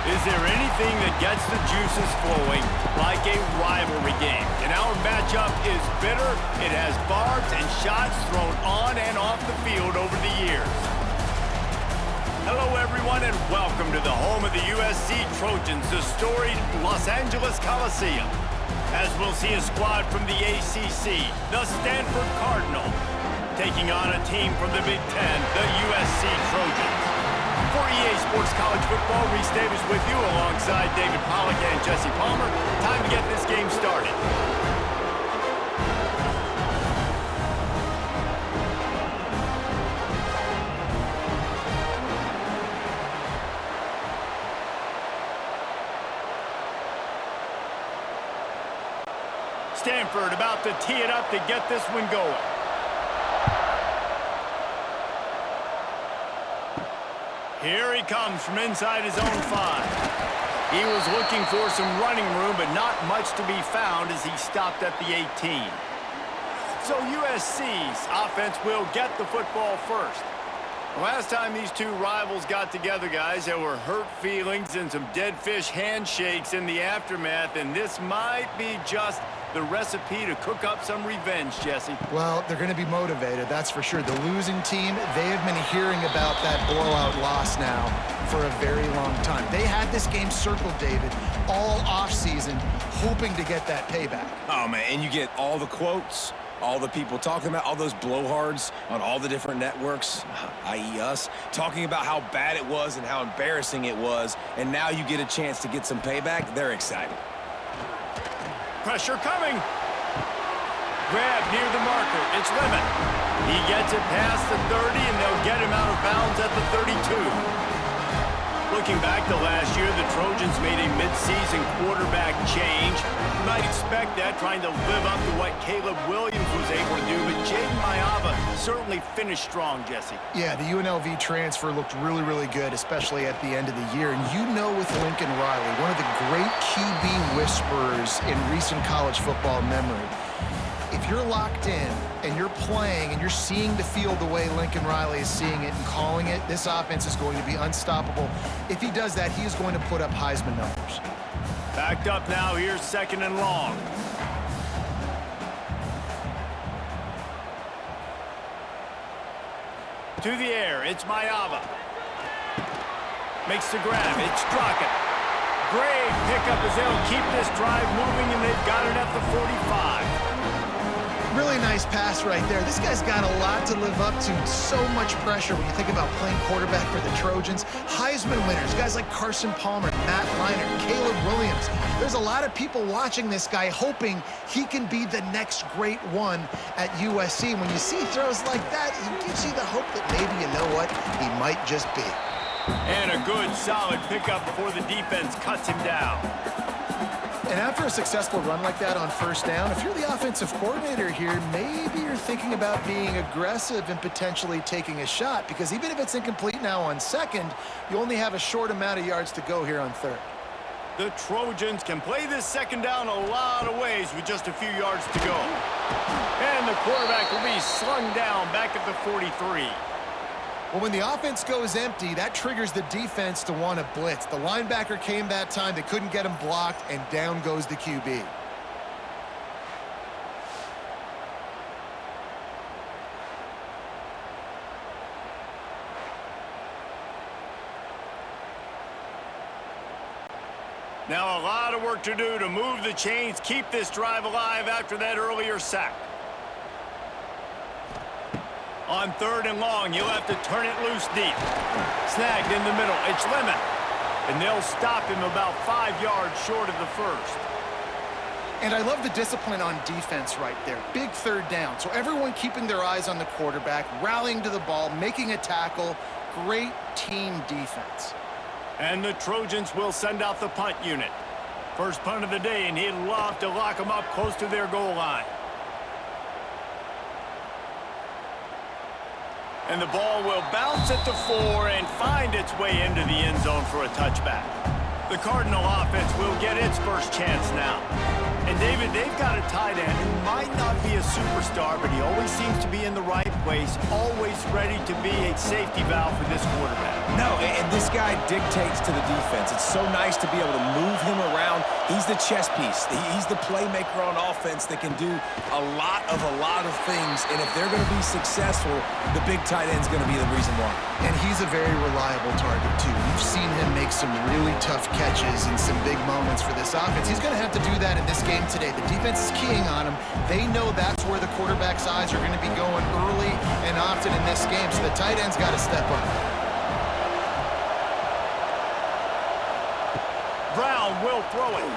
Is there anything that gets the juices flowing like a rivalry game? And our matchup is bitter. It has barbs and shots thrown on and off the field over the years. Hello, everyone, and welcome to the home of the USC Trojans, the storied Los Angeles Coliseum. As we'll see a squad from the ACC, the Stanford Cardinal, taking on a team from the Big Ten, the USC Trojans. For EA Sports College Football, Reese Davis with you alongside David Pollack and Jesse Palmer. Time to get this game started. Stanford about to tee it up to get this one going. Here he comes from inside his own 5. He was looking for some running room, but not much to be found as he stopped at the 18. So USC's offense will get the football first. The last time these two rivals got together, guys, there were hurt feelings and some dead fish handshakes in the aftermath, and this might be just the recipe to cook up some revenge, Jesse. Well, they're going to be motivated, that's for sure. The losing team, they have been hearing about that blowout loss now for a very long time. They had this game circled, David, all offseason, hoping to get that payback. Oh, man, and you get all the quotes, all the people talking about all those blowhards on all the different networks, i.e. us, talking about how bad it was and how embarrassing it was, and now you get a chance to get some payback. They're excited. Pressure coming. Grab near the marker. It's Lemon. He gets it past the 30, and they'll get him out of bounds at the 32. Looking back to last year, the Trojans made a midseason quarterback change. You might expect that, trying to live up to what Caleb Williams was able to do, but Jaden Maiava certainly finished strong, Jesse. Yeah, the UNLV transfer looked really, really good, especially at the end of the year. And you know, with Lincoln Riley, one of the great QB whisperers in recent college football memory, if you're locked in and you're playing and you're seeing the field the way Lincoln Riley is seeing it and calling it, this offense is going to be unstoppable. If he does that, he is going to put up Heisman numbers. Backed up now, here's 2nd and long. To the air, it's Maiava. Makes the grab, it's Straka. Great pickup as they'll keep this drive moving, and they've got it at the 45. Really nice pass right there. This guy's got a lot to live up to. So much pressure when you think about playing quarterback for the Trojans. Heisman winners, guys like Carson Palmer, Matt Leinart, Caleb Williams. There's a lot of people watching this guy hoping he can be the next great one at USC. When you see throws like that, it gives you the hope that maybe, you know what, he might just be. And a good, solid pickup before the defense cuts him down. And after a successful run like that on 1st down, if you're the offensive coordinator here, maybe you're thinking about being aggressive and potentially taking a shot, because even if it's incomplete now on 2nd, you only have a short amount of yards to go here on 3rd. The Trojans can play this 2nd down a lot of ways with just a few yards to go. And the quarterback will be slung down back at the 43. Well, when the offense goes empty, that triggers the defense to want to blitz. The linebacker came that time. They couldn't get him blocked, and down goes the QB. Now a lot of work to do to move the chains, keep this drive alive after that earlier sack. On 3rd and long, you'll have to turn it loose deep. Snagged in the middle, it's Lemon. And they'll stop him about 5 yards short of the 1st. And I love the discipline on defense right there. Big 3rd down. So everyone keeping their eyes on the quarterback, rallying to the ball, making a tackle. Great team defense. And the Trojans will send out the punt unit. First punt of the day, and he'd love to lock them up close to their goal line. And the ball will bounce at the 4 and find its way into the end zone for a touchback. The Cardinal offense will get its first chance now. And David, they've got a tight end who might not be a superstar, but he always seems to be in the right place, always ready to be a safety valve for this quarterback. No, and this guy dictates to the defense. It's so nice to be able to move him around. He's the chess piece. He's the playmaker on offense that can do a lot of things. And if they're going to be successful, the big tight end's going to be the reason why. And he's a very reliable target, too. We've seen him make some really tough catches in some big moments for this offense. He's going to have to do that in this game today. The defense is keying on him. They know that's where the quarterback's eyes are going to be going early and often in this game, so the tight end's got to step up. Brown will throw it.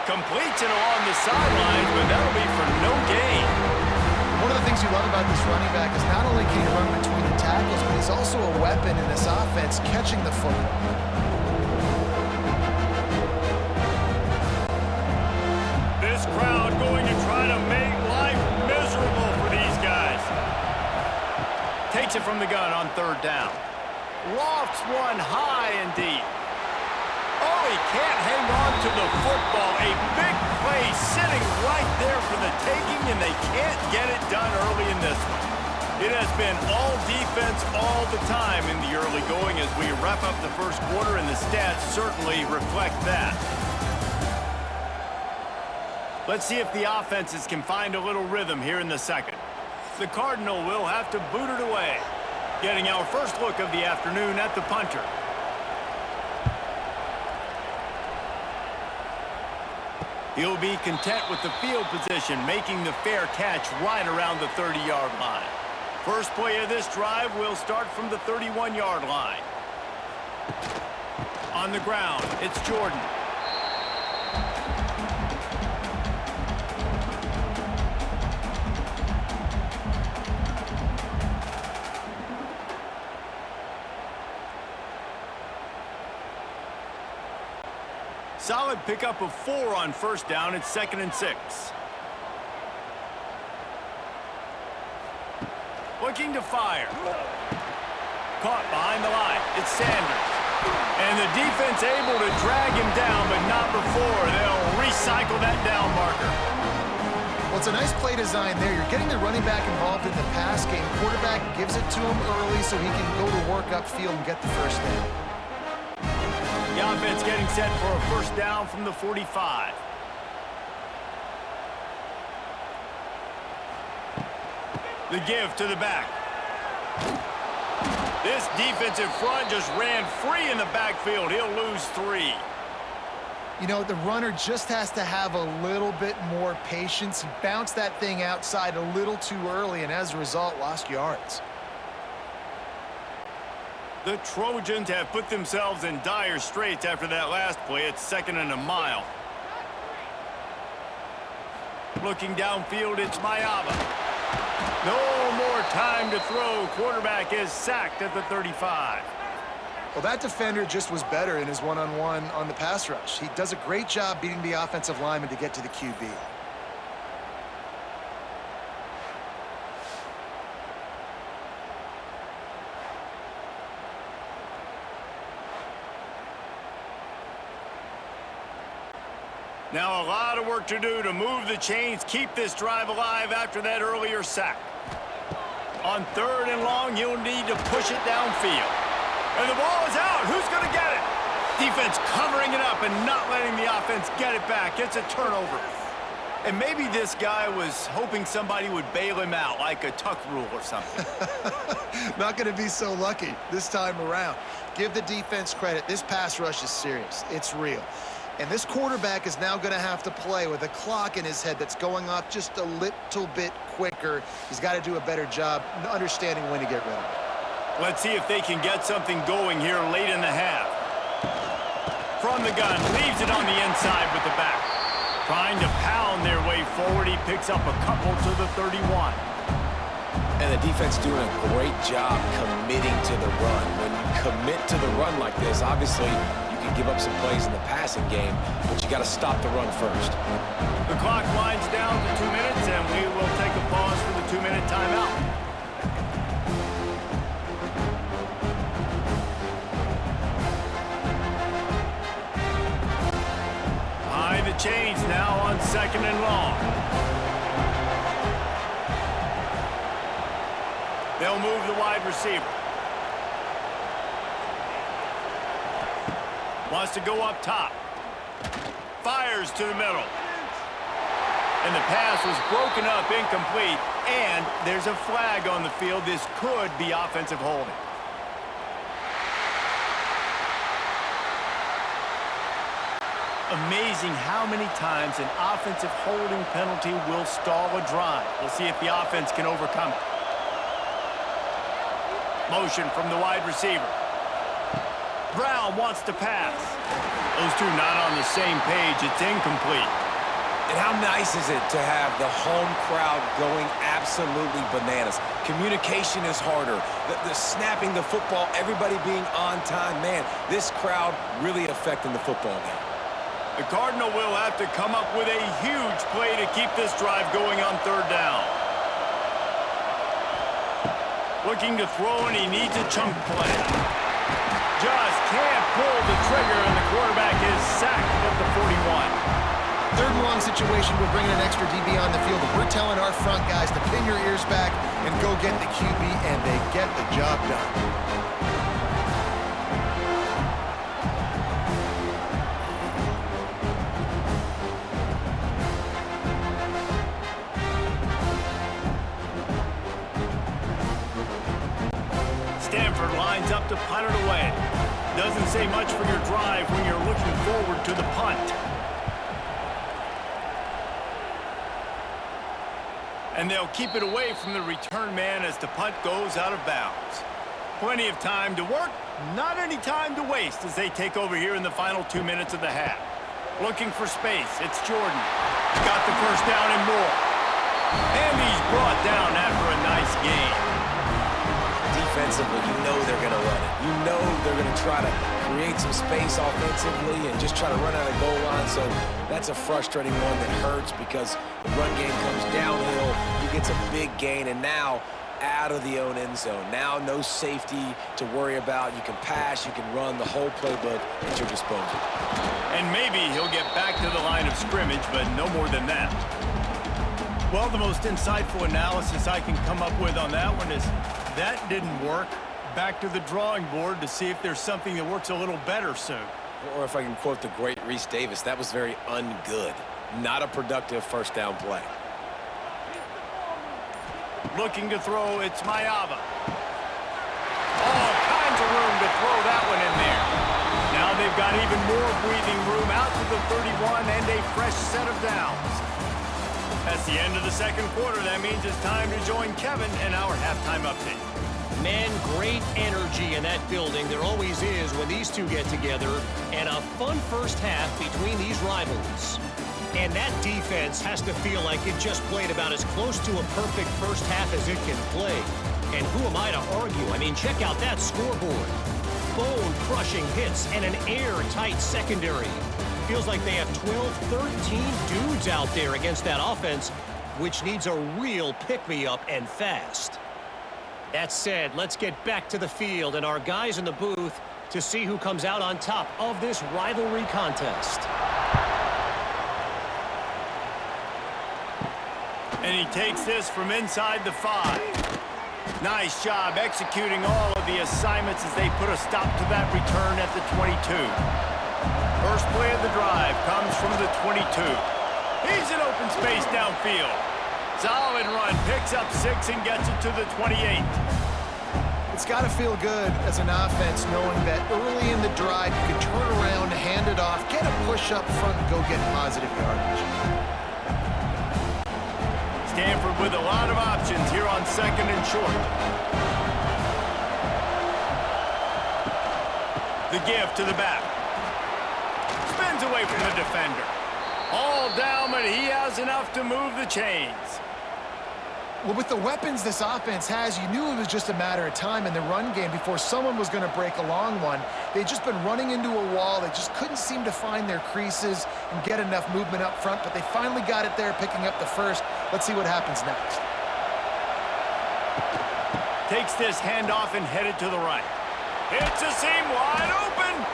Completes it along the sidelines, but that'll be for no gain. One of the things you love about this running back is not only can he run between the tackles, but he's also a weapon in this offense catching the football. This crowd going to try to make life miserable for these guys. Takes it from the gun on third down. Lofts one high and deep. Oh, he can't hang on to the football. A big play sitting right there for the taking, and they can't get it done early in this one. It has been all defense all the time in the early going as we wrap up the first quarter, and the stats certainly reflect that. Let's see if the offenses can find a little rhythm here in the second. The Cardinal will have to boot it away. Getting our first look of the afternoon at the punter. He'll be content with the field position, making the fair catch right around the 30-yard line. First play of this drive will start from the 31-yard line. On the ground, it's Jordan. Solid pickup of 4 on first down. It's 2nd and 6. Looking to fire. Caught behind the line. It's Sanders. And the defense able to drag him down, but not before they'll recycle that down marker. Well, it's a nice play design there. You're getting the running back involved in the pass game. Quarterback gives it to him early so he can go to work upfield and get the first down. The offense getting set for a first down from the 45. The give to the back. This defensive front just ran free in the backfield. He'll lose 3. You know, the runner just has to have a little bit more patience. He bounced that thing outside a little too early, and as a result, lost yards. The Trojans have put themselves in dire straits after that last play. It's 2nd and a mile. Looking downfield, it's Mayava. No more time to throw. Quarterback is sacked at the 35. Well, that defender just was better in his one-on-one on the pass rush. He does a great job beating the offensive lineman to get to the QB. Now a lot of work to do to move the chains, keep this drive alive after that earlier sack. On 3rd and long, you'll need to push it downfield. And the ball is out. Who's going to get it? Defense covering it up and not letting the offense get it back. It's a turnover. And maybe this guy was hoping somebody would bail him out, like a tuck rule or something. Not going to be so lucky this time around. Give the defense credit. This pass rush is serious. It's real. And this quarterback is now going to have to play with a clock in his head that's going off just a little bit quicker. He's got to do a better job understanding when to get rid of it. Let's see if they can get something going here late in the half. From the gun, leaves it on the inside with the back. Trying to pound their way forward. He picks up a couple to the 31. And the defense doing a great job committing to the run. When you commit to the run like this, obviously you can give up some plays in the passing game, but you got to stop the run first. The clock winds down to 2 minutes, and we will take a pause for the 2-minute timeout. Behind the chains now on 2nd and long. They'll move the wide receiver. Wants to go up top. Fires to the middle. And the pass was broken up, incomplete, and there's a flag on the field. This could be offensive holding. Amazing how many times an offensive holding penalty will stall a drive. We'll see if the offense can overcome it. Motion from the wide receiver. Brown wants to pass. Those two not on the same page. It's incomplete. And how nice is it to have the home crowd going absolutely bananas? Communication is harder. The snapping the football, everybody being on time. Man, this crowd really affecting the football game. The Cardinal will have to come up with a huge play to keep this drive going on third down. Looking to throw, and he needs a chunk play. Just can't pull the trigger, and the quarterback is sacked at the 41. Third and long situation, we're bringing an extra DB on the field. We're telling our front guys to pin your ears back and go get the QB, and they get the job done. Stanford lines up to punt it away. Doesn't say much for your drive when you're looking forward to the punt. And they'll keep it away from the return man as the punt goes out of bounds. Plenty of time to work, not any time to waste as they take over here in the final 2 minutes of the half. Looking for space, it's Jordan. Got the first down and more. And he's brought down after a nice game. Defensively, you know they're going to run it. You know they're going to try to create some space offensively and just try to run out of goal line. So that's a frustrating one that hurts because the run game comes downhill. You get a big gain, and now out of the own end zone. Now no safety to worry about. You can pass, you can run the whole playbook at your disposal. And maybe he'll get back to the line of scrimmage, but no more than that. Well, the most insightful analysis I can come up with on that one is that didn't work. Back to the drawing board to see if there's something that works a little better soon. Or if I can quote the great Reese Davis, that was very ungood. Not a productive first down play. Looking to throw, it's Mayava. All kinds of room to throw that one in there. Now they've got even more breathing room out to the 31 and a fresh set of downs. That's the end of the second quarter. That means it's time to join Kevin in our halftime update. Man, great energy in that building. There always is when these two get together. And a fun first half between these rivals. And that defense has to feel like it just played about as close to a perfect first half as it can play. And who am I to argue? I mean, check out that scoreboard. Bone-crushing hits and an airtight secondary. Feels like they have 12, 13 dudes out there against that offense, which needs a real pick-me-up and fast. That said, let's get back to the field and our guys in the booth to see who comes out on top of this rivalry contest. And he takes this from inside the 5. Nice job executing all of the assignments as they put a stop to that return at the 22. First play of the drive comes from the 22. He's in open space downfield. Solid run, picks up 6 and gets it to the 28. It's got to feel good as an offense knowing that early in the drive you can turn around, hand it off, get a push up front, and go get positive yardage. Stanford with a lot of options here on second and short. The give to the back. Spins away from the defender. All down, but he has enough to move the chains. Well, with the weapons this offense has, you knew it was just a matter of time in the run game before someone was going to break a long one. They'd just been running into a wall. They just couldn't seem to find their creases and get enough movement up front, but they finally got it there, picking up the first. Let's see what happens next. Takes this handoff and headed to the right. Hits a seam wide open.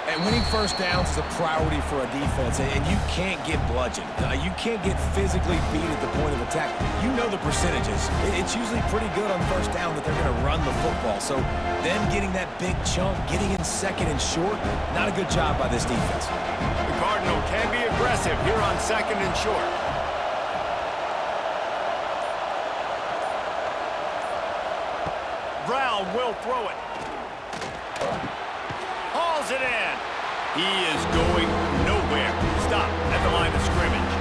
And winning first downs is a priority for a defense, and you can't get bludgeoned. You can't get physically beat at the point of attack. You know the percentages. It's usually pretty good on first down that they're going to run the football. So them getting that big chunk, getting in second and short, not a good job by this defense. The Cardinal can be aggressive here on second and short. Brown will throw it. Hauls it in. He is going nowhere. Stop at the line of scrimmage.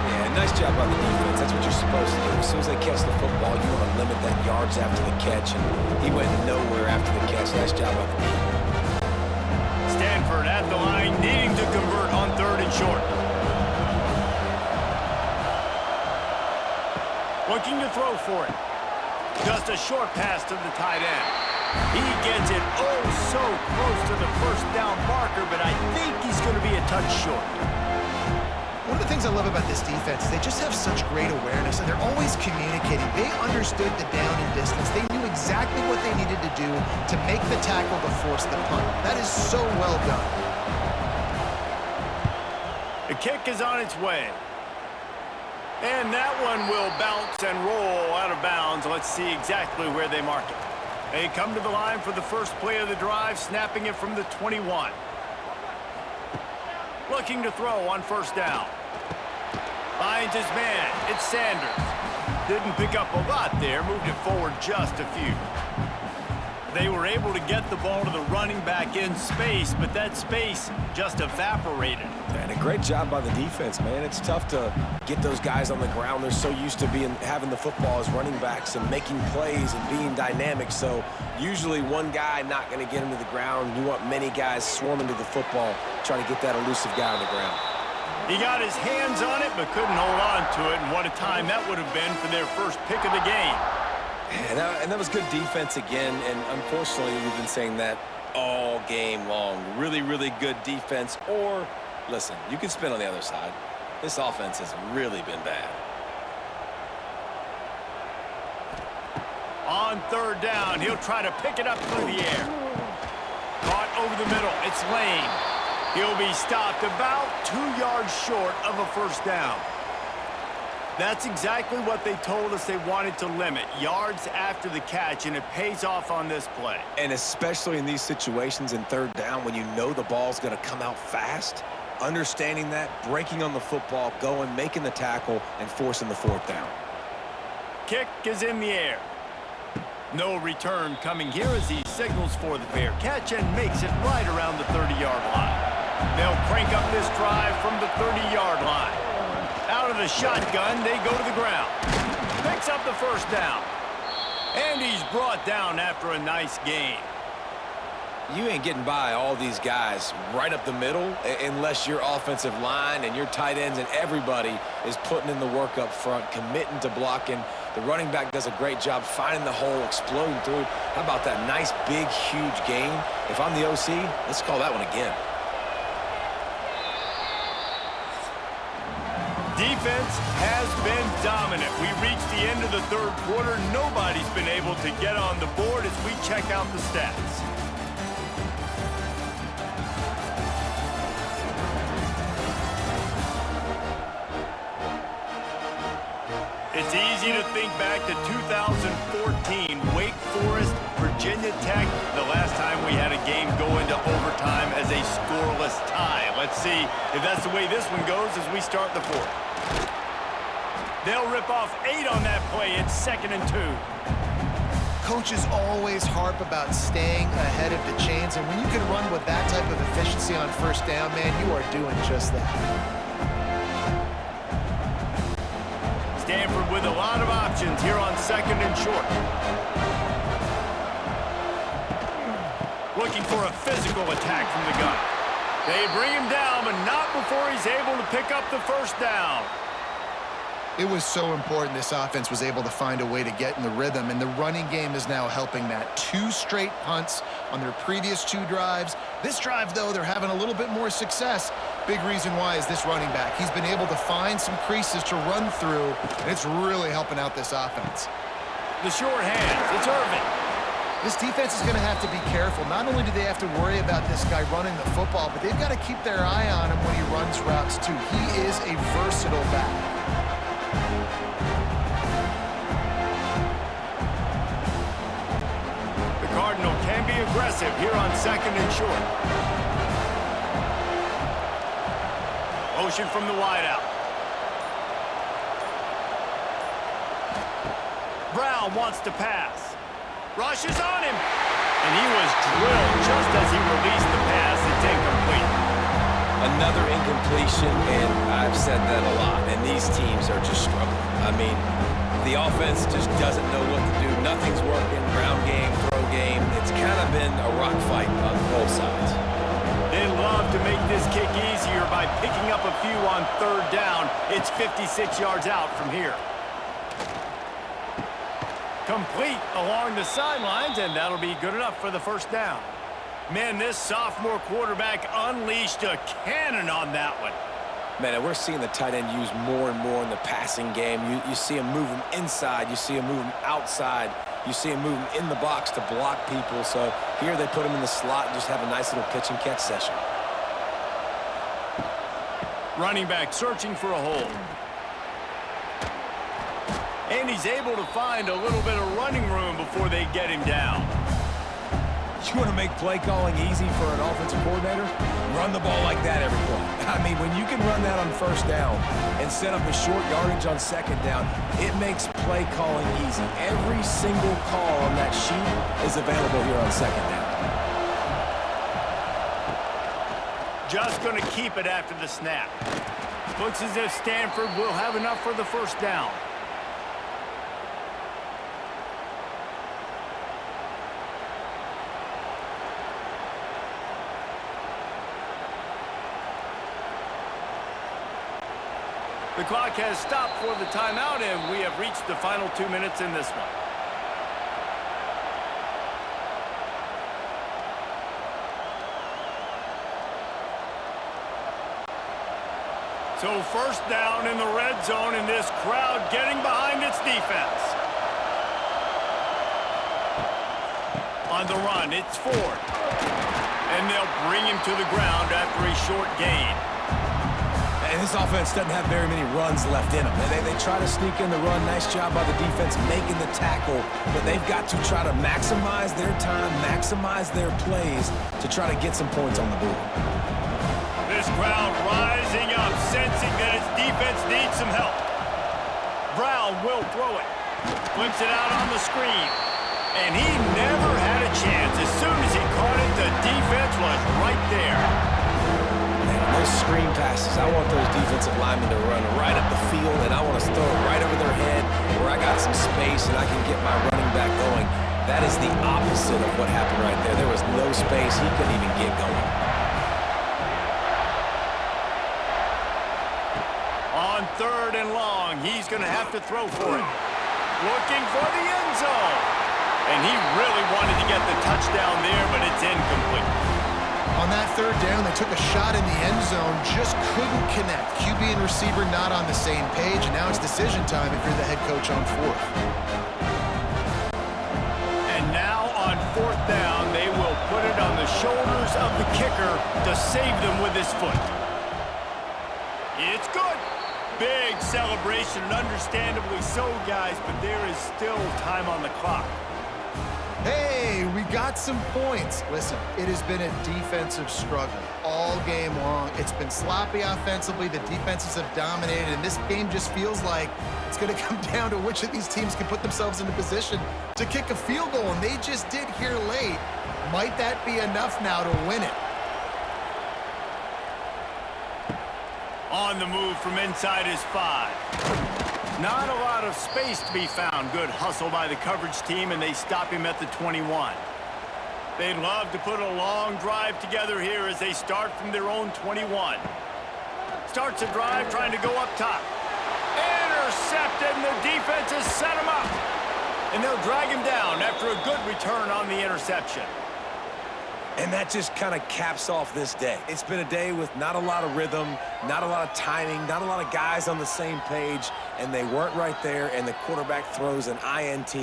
Yeah, nice job by the defense. That's what you're supposed to do. As soon as they catch the football, you want to limit that yards after the catch, and he went nowhere after the catch. Nice job by the defense. Stanford at the line, needing to convert on third and short. Looking to throw for it. Just a short pass to the tight end. He gets it oh so close to the first down marker, but I think he's going to be a touch short. One of the things I love about this defense is they just have such great awareness, and they're always communicating. They understood the down and distance. They knew exactly what they needed to do to make the tackle to force the punt. That is so well done. The kick is on its way. And that one will bounce and roll out of bounds. Let's see exactly where they mark it. They come to the line for the first play of the drive, snapping it from the 21. Looking to throw on first down. Finds his man. It's Sanders. Didn't pick up a lot there. Moved it forward just a few. They were able to get the ball to the running back in space, but that space just evaporated. And a great job by the defense, man. It's tough to get those guys on the ground. They're so used to having the football as running backs and making plays and being dynamic. So usually one guy not going to get him to the ground. You want many guys swarming to the football, trying to get that elusive guy on the ground. He got his hands on it, but couldn't hold on to it. And what a time that would have been for their first pick of the game. And that was good defense again, and unfortunately we've been saying that all game long. Really, really good defense, or, listen, you can spin on the other side. This offense has really been bad. On third down, he'll try to pick it up through the air. Caught over the middle, it's Lane. He'll be stopped about 2 yards short of a first down. That's exactly what they told us they wanted to limit, yards after the catch, and it pays off on this play. And especially in these situations in third down when you know the ball's going to come out fast, understanding that, breaking on the football, going, making the tackle, and forcing the fourth down. Kick is in the air. No return coming here as he signals for the fair catch and makes it right around the 30-yard line. They'll crank up this drive from the 30-yard line. Out of the shotgun, they go to the ground. Picks up the first down. And he's brought down after a nice gain. You ain't getting by all these guys right up the middle unless your offensive line and your tight ends and everybody is putting in the work up front, committing to blocking. The running back does a great job finding the hole, exploding through. How about that nice, big, huge gain? If I'm the OC, let's call that one again. Defense has been dominant. We reached the end of the third quarter. Nobody's been able to get on the board as we check out the stats. It's easy to think back to 2014, Wake Forest, Virginia Tech, the last time we had a game go into overtime as a scoreless tie. Let's see if that's the way this one goes as we start the fourth. They'll rip off 8 on that play. It's 2nd and 2. Coaches always harp about staying ahead of the chains, and when you can run with that type of efficiency on first down, man, you are doing just that. Stanford with a lot of options here on 2nd and short. Looking for a physical attack from the gun. They bring him down, but not before he's able to pick up the first down. It was so important this offense was able to find a way to get in the rhythm, and the running game is now helping that. 2 straight punts on their previous 2 drives. This drive, though, they're having a little bit more success. Big reason why is this running back. He's been able to find some creases to run through, and it's really helping out this offense. The short hands, it's Irvin. This defense is going to have to be careful. Not only do they have to worry about this guy running the football, but they've got to keep their eye on him when he runs routes too. He is a versatile back. The Cardinal can be aggressive here on 2nd and short. Motion from the wideout. Brown wants to pass. Rushes on him. And he was drilled just as he released the pass. It's incomplete. Another incompletion, and I've said that a lot, and these teams are just struggling. I mean, the offense just doesn't know what to do. Nothing's working. Ground game, throw game. It's kind of been a rock fight on both sides. They love to make this kick easier by picking up a few on 3rd down. It's 56 yards out from here. Complete along the sidelines, and that'll be good enough for the 1st down. Man, this sophomore quarterback unleashed a cannon on that one. Man, and we're seeing the tight end used more and more in the passing game. You see him moving inside. You see him moving outside. You see him moving in the box to block people. So here they put him in the slot and just have a nice little pitch and catch session. Running back searching for a hole. And he's able to find a little bit of running room before they get him down. You want to make play calling easy for an offensive coordinator? Run the ball like that every play. I mean, when you can run that on 1st down and set up a short yardage on 2nd down, it makes play calling easy. Every single call on that sheet is available here on 2nd down. Just going to keep it after the snap. Looks as if Stanford will have enough for the 1st down. The clock has stopped for the timeout, and we have reached the final 2 minutes in this one. So 1st down in the red zone, and this crowd getting behind its defense. On the run, it's Ford. And they'll bring him to the ground after a short gain. And this offense doesn't have very many runs left in them. They try to sneak in the run. Nice job by the defense making the tackle. But they've got to try to maximize their time, maximize their plays to try to get some points on the board. This crowd rising up, sensing that its defense needs some help. Brown will throw it. Flips it out on the screen. And he never had a chance. As soon as he caught it, the defense was right there. Those screen passes, I want those defensive linemen to run right up the field, and I want to throw it right over their head where I got some space and I can get my running back going. That is the opposite of what happened right there. There was no space. He couldn't even get going. On 3rd and long, he's going to have to throw for it. Looking for the end zone. And he really wanted to get the touchdown there, but it's incomplete. On that 3rd down, they took a shot in the end zone, just couldn't connect. QB and receiver not on the same page, and now it's decision time if you're the head coach on 4th. And now on 4th down, they will put it on the shoulders of the kicker to save them with his foot. It's good. Big celebration, and understandably so, guys, but there is still time on the clock. Hey, we got some points. Listen, it has been a defensive struggle all game long. It's been sloppy offensively. The defenses have dominated, and this game just feels like it's going to come down to which of these teams can put themselves in a position to kick a field goal, and they just did here late. Might that be enough now to win it? On the move from inside his 5. Not a lot of space to be found. Good hustle by the coverage team, and they stop him at the 21. They'd love to put a long drive together here as they start from their own 21. Starts a drive trying to go up top. Intercepted, and the defense has set him up. And they'll drag him down after a good return on the interception. And that just kind of caps off this day. It's been a day with not a lot of rhythm, not a lot of timing, not a lot of guys on the same page, and they weren't right there, and the quarterback throws an INT,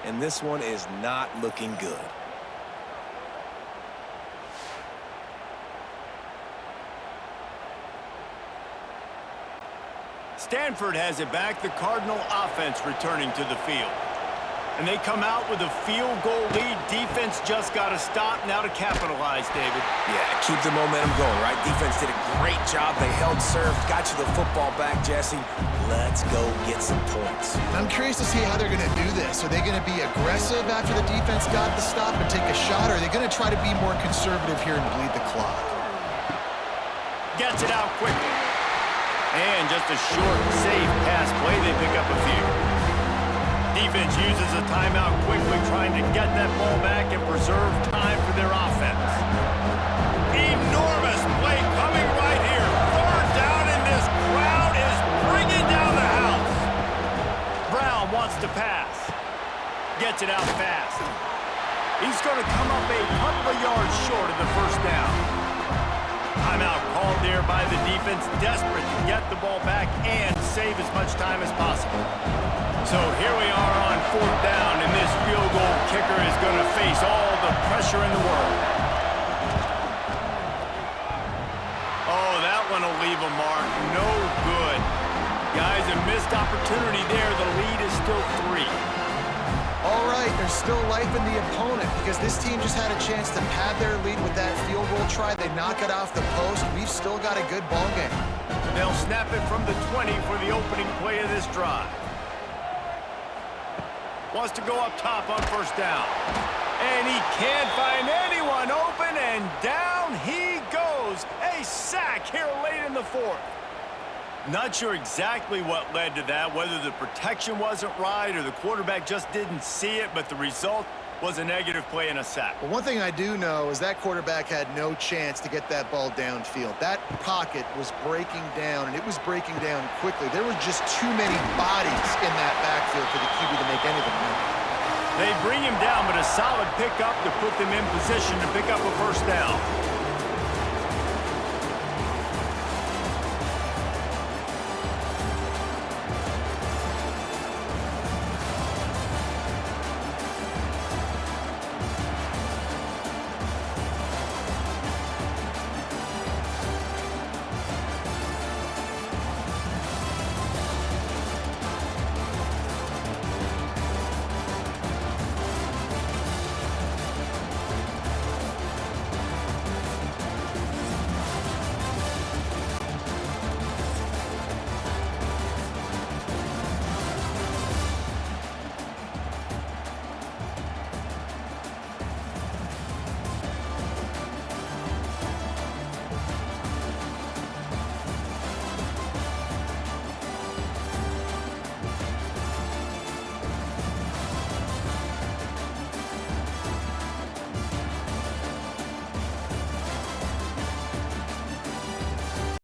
and this one is not looking good. Stanford has it back, the Cardinal offense returning to the field. And they come out with a field goal lead. Defense just got to stop now to capitalize, David. Yeah, keep the momentum going, right? Defense did a great job. They held serve, got you the football back, Jesse. Let's go get some points. I'm curious to see how they're going to do this. Are they going to be aggressive after the defense got the stop and take a shot, or are they going to try to be more conservative here and bleed the clock? Gets it out quickly. And just a short, safe pass play. They pick up a few. Defense uses a timeout quickly, trying to get that ball back and preserve time for their offense. Enormous play coming right here. Third down, and this crowd is bringing down the house. Brown wants to pass. Gets it out fast. He's going to come up a couple of yards short of the first down. Timeout called there by the defense, desperate to get the ball back and save as much time as possible. So here we are on fourth down, and this field goal kicker is going to face all the pressure in the world. Oh, that one will leave a mark. No good. Guys, a missed opportunity there. The lead is still 3. All right, there's still life in the opponent because this team just had a chance to pad their lead with that field goal try. They knock it off the post. We've still got a good ball game. They'll snap it from the 20 for the opening play of this drive. Wants to go up top on first down. And he can't find anyone open, and down he goes. A sack here late in the fourth. Not sure exactly what led to that, whether the protection wasn't right or the quarterback just didn't see it, but the result was a negative play and a sack. But one thing I do know is that quarterback had no chance to get that ball downfield. That pocket was breaking down, and it was breaking down quickly. There were just too many bodies in that backfield for the QB to make anything happen. They bring him down, but a solid pickup to put them in position to pick up a first down.